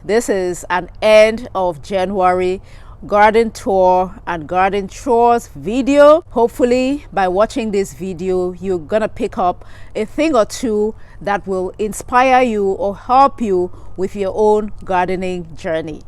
This is an end of January garden tour and garden chores video. Hopefully by watching this video you're gonna pick up a thing or two that will inspire you or help you with your own gardening journey.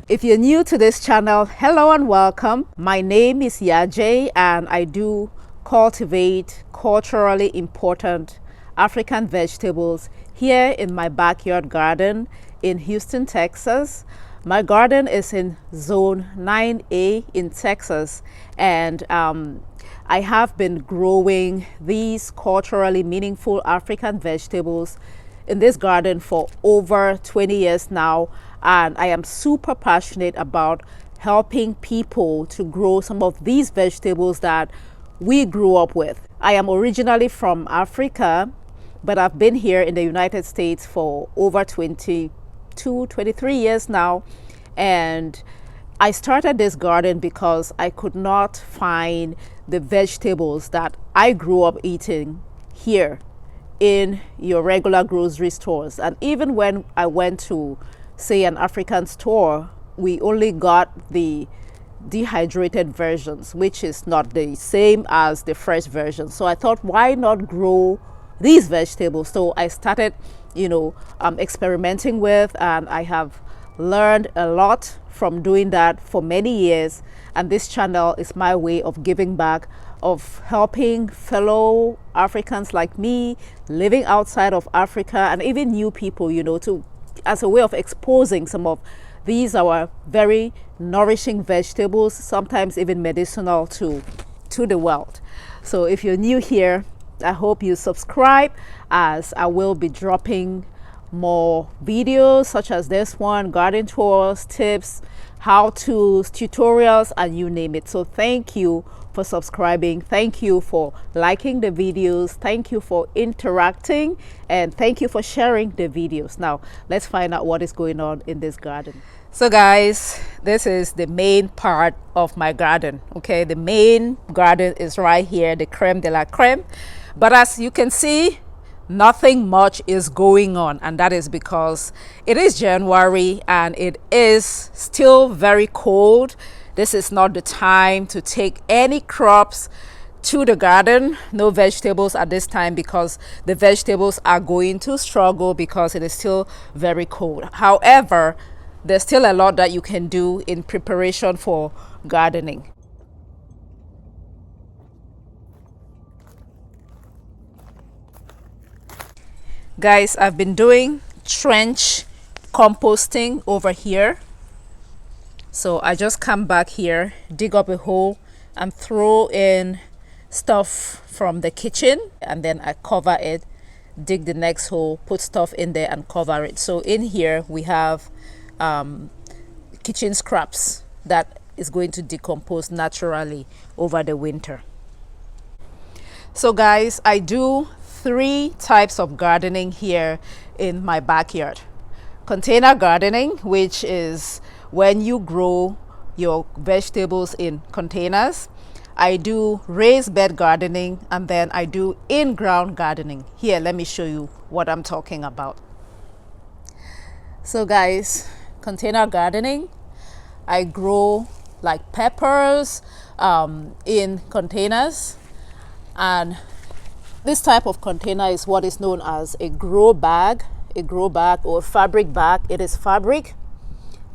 If you're new to this channel, hello and welcome. My name is YAJE and I do cultivate culturally important African vegetables here in my backyard garden in Houston, Texas. My garden is in zone 9A in Texas, and I have been growing these culturally meaningful African vegetables in this garden for over 20 years now, and I am super passionate about helping people to grow some of these vegetables that we grew up with. I am originally from Africa, but I've been here in the United States for over 23 years now, and I started this garden because I could not find the vegetables that I grew up eating here in your regular grocery stores. And even when I went to, say, an African store, we only got the dehydrated versions, which is not the same as the fresh version. So I thought, why not grow these vegetables? So I started, experimenting with, and I have learned a lot from doing that for many years. And this channel is my way of giving back, of helping fellow Africans like me living outside of Africa, and even new people, as a way of exposing some of these our very nourishing vegetables, sometimes even medicinal to the world. So if you're new here, I hope you subscribe, as I will be dropping more videos such as this one, garden tours, tips, how-tos, tutorials, and you name it. So thank you for subscribing, thank you for liking the videos, thank you for interacting, and thank you for sharing the videos. Now let's find out what is going on in this garden. So guys, this is the main part of my garden. Okay, the main garden is right here, the creme de la creme. But as you can see, nothing much is going on, and that is because it is January and it is still very cold. This is not the time to take any crops to the garden, no vegetables at this time, because the vegetables are going to struggle because it is still very cold. However, there's still a lot that you can do in preparation for gardening. Guys, I've been doing trench composting over here. So I just come back here, dig up a hole, and throw in stuff from the kitchen, and then I cover it, dig the next hole, put stuff in there and cover it. So in here we have kitchen scraps that is going to decompose naturally over the winter. So guys, I do 3 types of gardening here in my backyard. Container gardening, which is when you grow your vegetables in containers. I do raised bed gardening, and then I do in-ground gardening. Here, let me show you what I'm talking about. So guys, container gardening, I grow like peppers in containers, and this type of container is what is known as a grow bag or fabric bag. It is fabric,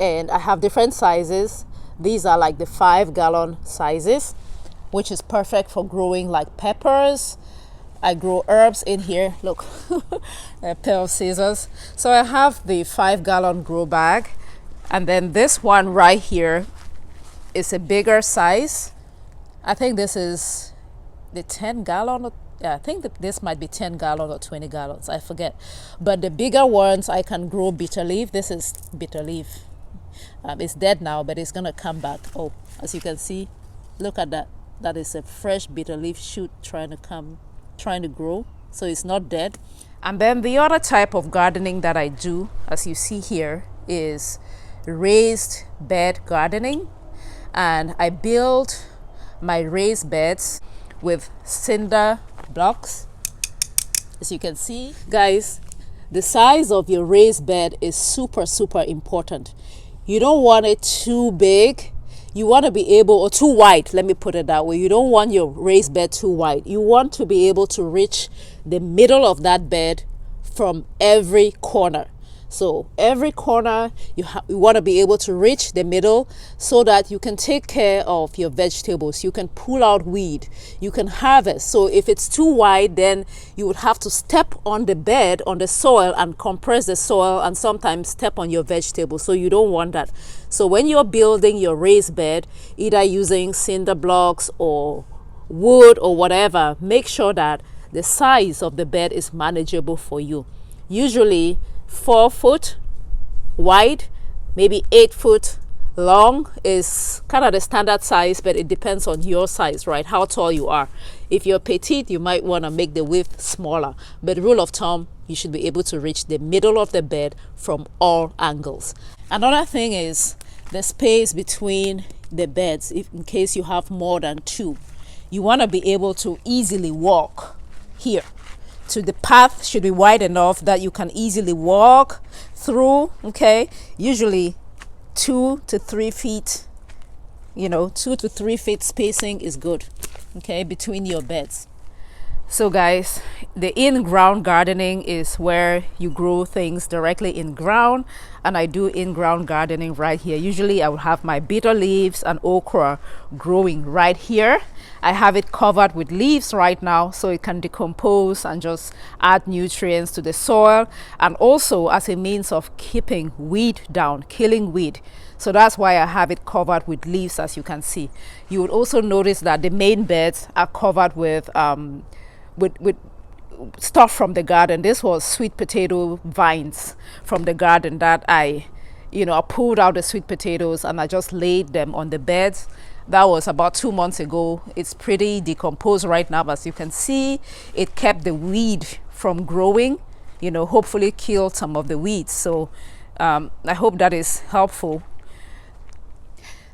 and I have different sizes. These are like the 5-gallon sizes, which is perfect for growing like peppers. I grow herbs in here. Look, a pair of scissors. So I have the 5-gallon grow bag, and then this one right here is a bigger size. I think this is the 10-gallon. I think that this might be 10 gallons or 20 gallons, I forget. But the bigger ones, I can grow bitterleaf. This is bitterleaf. It's dead now, but it's gonna come back. Oh, as you can see, look at that. That is a fresh bitterleaf shoot trying to grow. So it's not dead. And then the other type of gardening that I do, as you see here, is raised bed gardening. And I build my raised beds with cinder blocks. As you can see, guys, the size of your raised bed is super, super important. You don't want it too big. You want to be able, or too wide, let me put it that way. You don't want your raised bed too wide. You want to be able to reach the middle of that bed from every corner. So every corner you want to be able to reach the middle so that you can take care of your vegetables. You can pull out weed, you can harvest. So if it's too wide, then you would have to step on the bed, on the soil, and compress the soil, and sometimes step on your vegetables. So you don't want that. So when you're building your raised bed, either using cinder blocks or wood or whatever, make sure that the size of the bed is manageable for you. Usually 4 foot wide, maybe 8 foot long is kind of the standard size, but it depends on your size, right? How tall you are. If you're petite, you might want to make the width smaller, but rule of thumb, you should be able to reach the middle of the bed from all angles. Another thing is the space between the beds. If in case you have more than two, you want to be able to easily walk here. So the path should be wide enough that you can easily walk through. Okay, usually 2 to 3 feet, 2 to 3 feet spacing is good, okay, between your beds. So guys, the in-ground gardening is where you grow things directly in ground, and I do in-ground gardening right here. Usually I will have my bitter leaves and okra growing right here. I have it covered with leaves right now so it can decompose and just add nutrients to the soil, and also as a means of keeping weed down, killing weed. So that's why I have it covered with leaves, as you can see. You would also notice that the main beds are covered with stuff from the garden. This was sweet potato vines from the garden that I pulled out the sweet potatoes and I just laid them on the beds. That was about 2 months ago. It's pretty decomposed right now, as you can see. It kept the weed from growing, hopefully killed some of the weeds. So I hope that is helpful.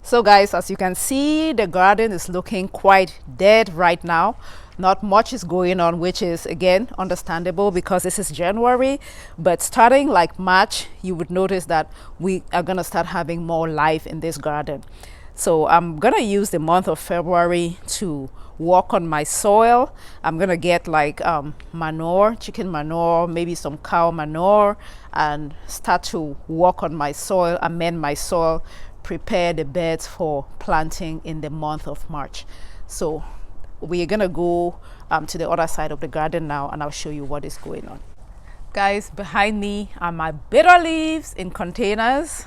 So guys, as you can see, the garden is looking quite dead right now. Not much is going on, which is again understandable because this is January, but starting like March, you would notice that we are going to start having more life in this garden. So I'm going to use the month of February to work on my soil. I'm going to get like manure, chicken manure, maybe some cow manure, and start to work on my soil, amend my soil, prepare the beds for planting in the month of March. So we're gonna go to the other side of the garden now, and I'll show you what is going on. Guys, behind me are my bitter leaves in containers.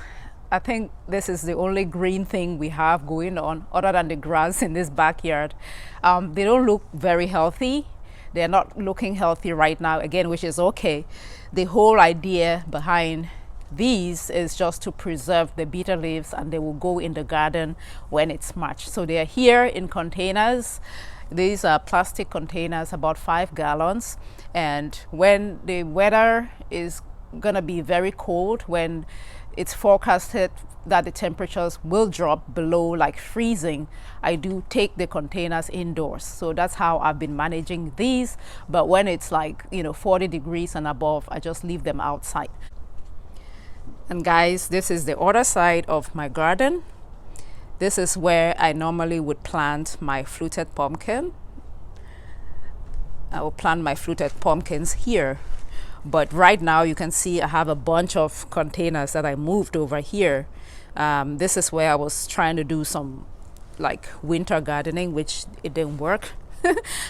I think this is the only green thing we have going on other than the grass in this backyard. They don't look very healthy. They're not looking healthy right now, again, which is okay. The whole idea behind these is just to preserve the bitter leaves, and they will go in the garden when it's March. So they are here in containers. These are plastic containers, about 5 gallons. And when the weather is gonna be very cold, when it's forecasted that the temperatures will drop below like freezing, I do take the containers indoors. So that's how I've been managing these. But when it's like 40 degrees and above, I just leave them outside. And guys, this is the other side of my garden. This is where I normally would plant my fluted pumpkin. I will plant my fluted pumpkins here. But right now you can see I have a bunch of containers that I moved over here. This is where I was trying to do some like winter gardening, which it didn't work.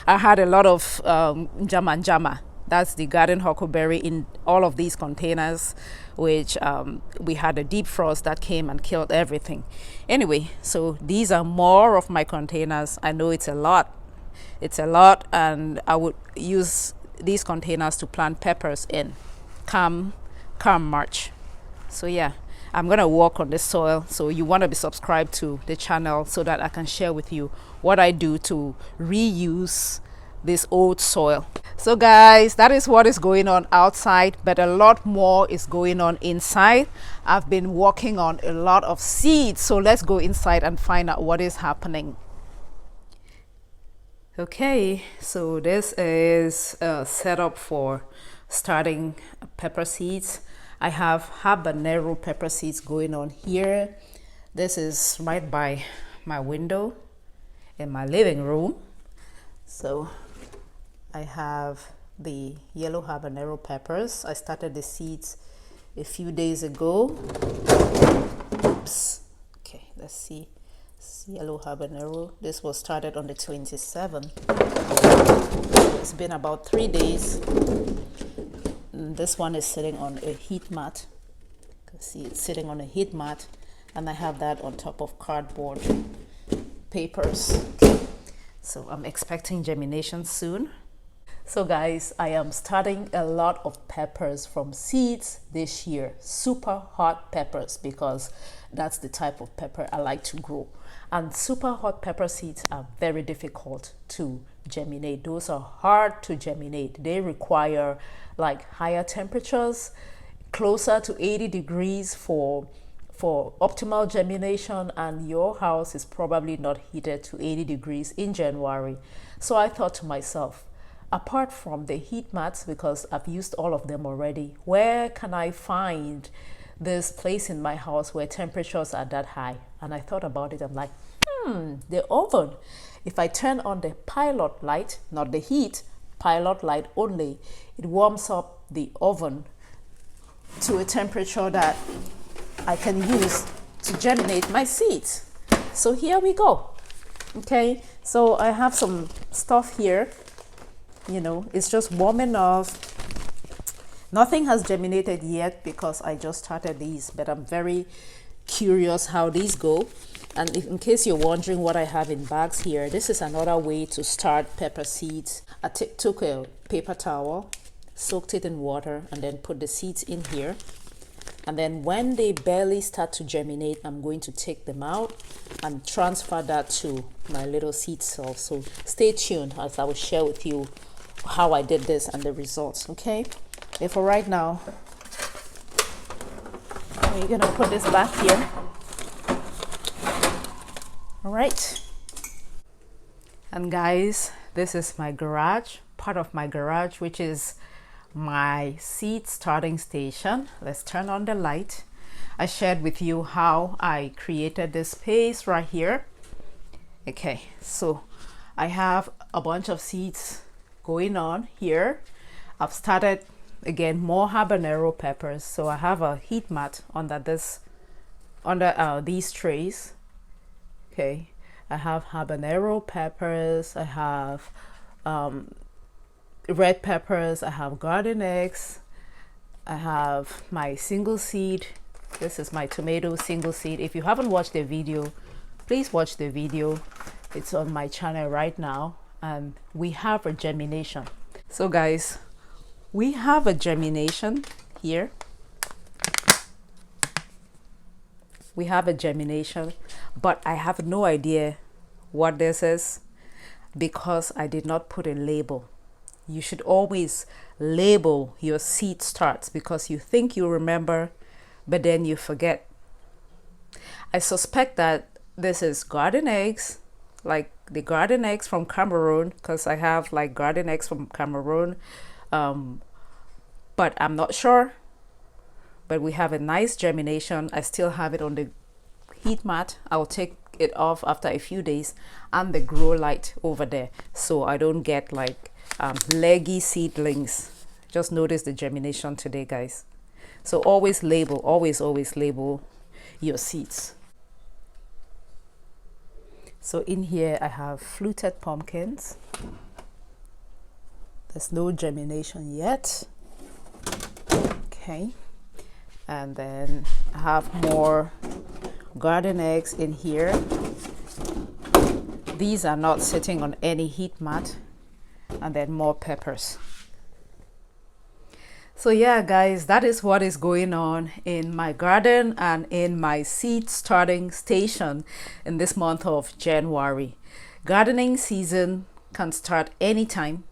I had a lot of njama. That's the garden huckleberry in all of these containers, which we had a deep frost that came and killed everything. Anyway, so these are more of my containers. I know it's a lot. It's a lot, and I would use these containers to plant peppers in come March. So yeah, I'm gonna work on the soil. So you want to be subscribed to the channel so that I can share with you what I do to reuse this old soil. So guys, that is what is going on outside, but a lot more is going on inside. I've been working on a lot of seeds, so let's go inside and find out what is happening. Okay, so this is a setup for starting pepper seeds. I have habanero pepper seeds going on here. This is right by my window in my living room. So I have the yellow habanero peppers. I started the seeds a few days ago. Oops. Okay, let's see. It's yellow habanero. This was started on the 27th. It's been about 3 days. And this one is sitting on a heat mat. You can see it's sitting on a heat mat, and I have that on top of cardboard papers. So I'm expecting germination soon. So guys, I am starting a lot of peppers from seeds this year, super hot peppers, because that's the type of pepper I like to grow. And super hot pepper seeds are very difficult to germinate. Those are hard to germinate. They require like higher temperatures, closer to 80 degrees for optimal germination, and your house is probably not heated to 80 degrees in January. So I thought to myself, apart from the heat mats, because I've used all of them already, where can I find this place in my house where temperatures are that high? And I thought about it. I'm like, the oven. If I turn on the pilot light, not the heat, pilot light only, it warms up the oven to a temperature that I can use to germinate my seeds. So here we go. Okay, so I have some stuff here. You know, it's just warm enough. Nothing has germinated yet because I just started these, but I'm very curious how these go. And in case you're wondering what I have in bags here, this is another way to start pepper seeds. I took a paper towel, soaked it in water, and then put the seeds in here. And then when they barely start to germinate, I'm going to take them out and transfer that to my little seed cells. So stay tuned as I will share with you how I did this and the results. Okay, and for right now, we're gonna put this back here. All right, and guys, this is my garage, part of my garage, which is my seed starting station. Let's turn on the light. I shared with you how I created this space right here. Okay, so I have a bunch of seeds going on here. I've started again more habanero peppers, so I have a heat mat under these trays. Okay, I have habanero peppers, I have red peppers, I have garden eggs, I have my single seed. This is my tomato single seed. If you haven't watched the video, please watch the video. It's on my channel right now, and we have a germination. So guys, we have a germination here. We have a germination, but I have no idea what this is because I did not put a label. You should always label your seed starts because you think you remember, but then you forget. I suspect that this is garden eggs, like the garden eggs from Cameroon, because I have like garden eggs from Cameroon, but I'm not sure. But we have a nice germination. I still have it on the heat mat. I'll take it off after a few days, and the grow light over there, so I don't get like leggy seedlings. Just notice the germination today, guys. So always label, always label your seeds. So in here I have fluted pumpkins. There's no germination yet. Okay, and then I have more garden eggs in here. These are not sitting on any heat mat. And then more peppers. So yeah, guys, that is what is going on in my garden and in my seed starting station in this month of January. Gardening season can start anytime.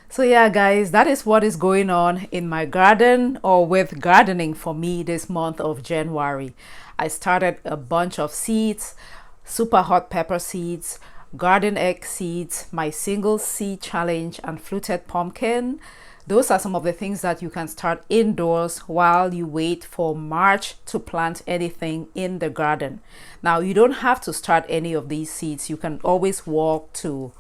So yeah, guys, that is what is going on in my garden, or with gardening for me this month of January. I started a bunch of seeds, super hot pepper seeds, garden egg seeds, my single seed challenge, and fluted pumpkin. Those are some of the things that you can start indoors while you wait for March to plant anything in the garden. Now, you don't have to start any of these seeds. You can always walk to.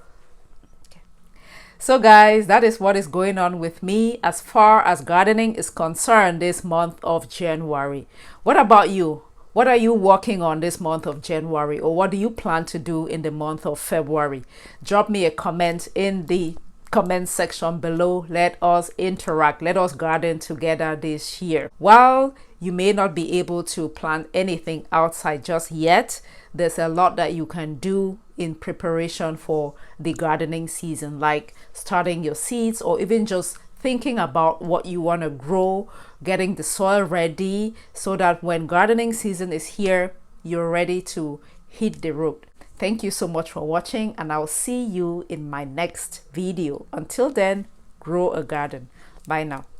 So guys, that is what is going on with me as far as gardening is concerned this month of January. What about you? What are you working on this month of January, or what do you plan to do in the month of February? Drop me a comment in the comment section below. Let us interact. Let us garden together this year. While you may not be able to plant anything outside just yet, there's a lot that you can do in preparation for the gardening season, like starting your seeds or even just thinking about what you want to grow, getting the soil ready so that when gardening season is here, you're ready to hit the road. Thank you so much for watching, and I'll see you in my next video. Until then, grow a garden. Bye now.